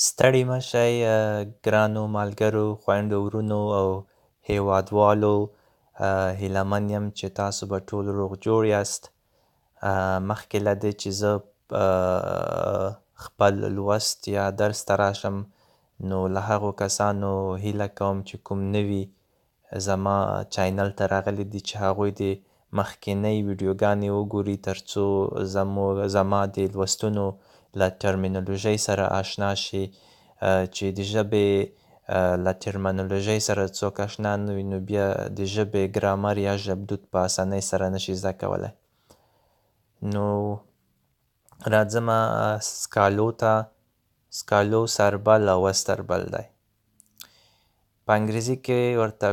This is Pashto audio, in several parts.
ستړي مه شئ ګرانو ملګرو، خویندو، ورونو او هیوادوالو. هیله من یم چې تاسو به ټول روغ جوړ یاست. مخکې له دې چې زه خپل لوست یا درس ته راشم، نو له هغو کسانو هیله کوم چې کوم نوي زما چینل ته راغلي دي چې هغوی دې مخکینۍ ویډیوګانې وګوري، تر څو زما د لوستونو له ټرمینولوژۍ سره آشنا شي. چې د ژبې له ټرمینولوژۍ سره څوک آشنا نه وي، نو بیا د ژبې ګرامر یا ژبدود په اسانۍ سره نشي زده کولی. نو راځمه سکالو ته. سکالو سربل او وستربل دی. په انګریزي کې ورته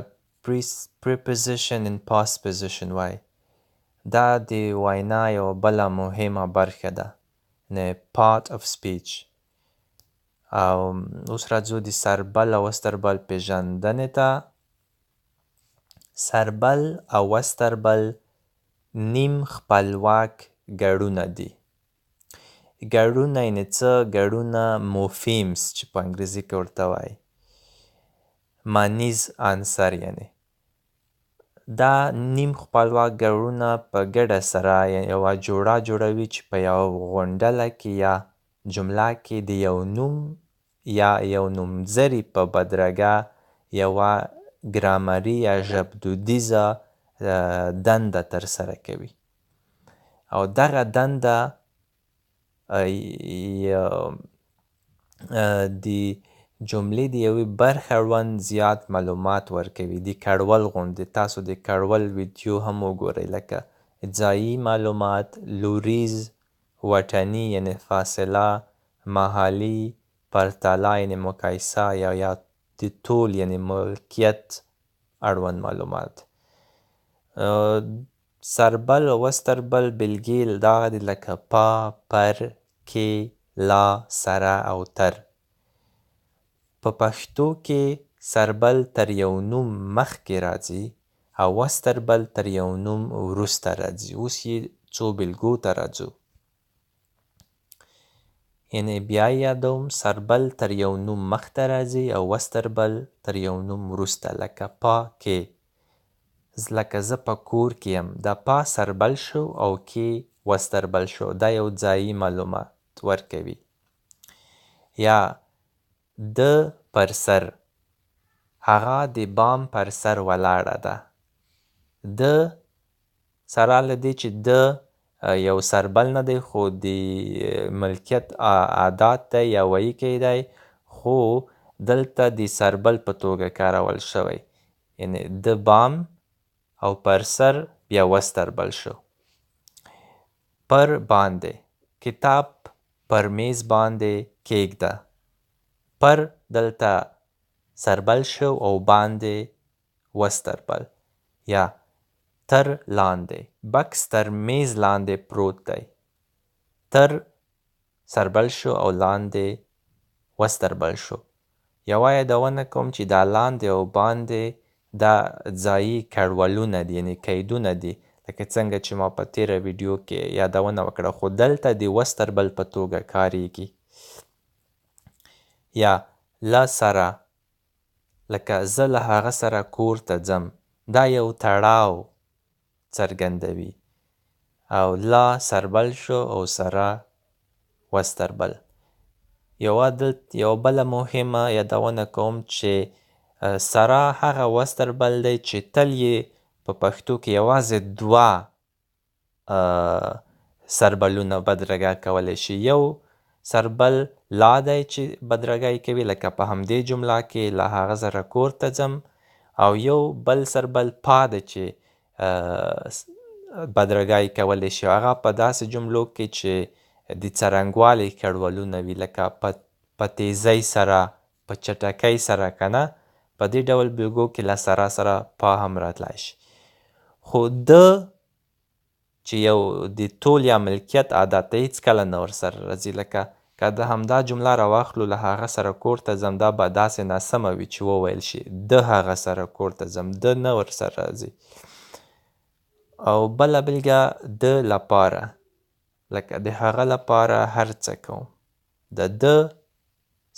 preposition and posposition وایي. دا د وینا یوه بله مهمه برخه ده، نه part of speech. او اوس راځو د سربل او وستربل پیژندنې ته. سربل او وستربل نیم خپلواک ګړونه دي. ګړونه یعنې څه؟ ګړونه موفیمز چې په انګریزي کې ورته وایي، مانیز عنصر یعنې. دا نیم خپلواک ګړونه په ګډه سره یوه جوړه جوړوي چې په یوه غونډله کې یا جمله کې د یو نوم یا یو نومځري په بدرګه یوه ګرامري یا ژبدودیزه دنده ترسره کوي. او دغه دنده د جملې د یوې برخې اړوند زیات معلومات ورکوي. د کړول غوندې. تاسو د کړول ویډیو هم وګورئ، لکه ځایي معلومات، لوریز، وطني یعنې فاصله، محلي، پرتله یعنې مقایسه، یا د ټول یعنې ملکیت اړوند معلومات. سربل او وستربل بېلګې دغه دي لکه پا، پر، کې، لا، سره او تر. په پښتو کې سربل تر یو نوم مخکې راځي او وستربل تر یو نوم وروسته راځي. اوس یې څو بېلګو ته راځو. یعنې بیا یې یادوم، سربل تر یو نوم مخته راځي او وستربل تر یو نوم وروسته. لکه پا کې، لکه زه په کور کې یم. دا پا سربل شو او کې وستربل شو. دا یو ځایي معلومات ورکوي. یا د پر سر، هغه د بام پر سر ولاړه ده. د سره له دې چې د یو سربل نه دی، خو د ملکیت عادات دی یا وییکی دی، خو دلته د سربل په توګه کارول شوی. یعنې د بام او پر سر بیا وستربل شو. پر باندې، کتاب پر میز باندې کیږده. پر دلته سربل شو او باندې وستربل. یا تر لاندې، بکس تر میز لاندې پروت دی. تر سربل شو او لاندې وستربل شو. یوه یادونه کوم چې دا لاندې او باندې دا ځایي کړولونه دي، یعنې قیدونه دي، لکه څنګه چې ما په تېره ویډیو کې یادونه وکړه، خو دلته د وستربل په توګه کاریږي. یا له سره، لکه زه له هغه سره کور ته ځم. دا یو تړاو څرګندوي. او لا سربل شو او سره وستربل. یوه بله مهمه یادونه کوم چې سره هغه وستربل دی چې تل یې په پښتو کې یوازې دوه سربلونه بدرګه کولی شي. یو سربل لا دی چې بدرګه کوي، لکه په همدې جمله کې له هغه سره کور ته ځم. او یو بل سربل پا دی چې بدرګه کولی شي. هغه په داسې جملو کې چې د څرنګوالي کړولونه وي، لکه په تیزۍ سره، په چټکۍ سره، که نه، په دې ډول بېلګو کې له سره سره پا هم راتلی شي. خو د چې یو د ټول یا ملکیت عادت دی، هېڅکله نه ورسره راځي. لکه که د همدا جمله راواخلو، له هغه سره کور ته ځم، دا به داسې ناسمه وي چې وویل شي د هغه سره کور ته ځم. د نه ورسره راځي. او بله بېلګه د لپاره، لکه د هغه لپاره هر څه کوم. د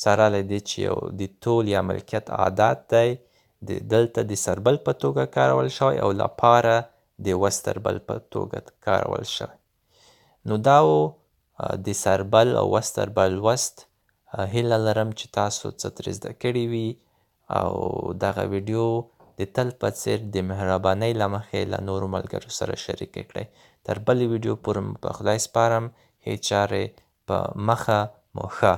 سره له دې چې یو د طول یا ملکیت عادت دی دلته د سربل په توګه کارول شوی او لپاره د وستربل په توګه کارول شوی. نو دا و د سربل او وستربل لوست. هیله لرم چې تاسو څه ترې زده کړي وي او دغه ویډیو د تل په څیر د مهربانۍ له مخې له نورو ملګرو سره شریکې کړئ. تر بلې ویډیو پورې په خدای سپارم. هیڅ چارې په مخه مو ښه.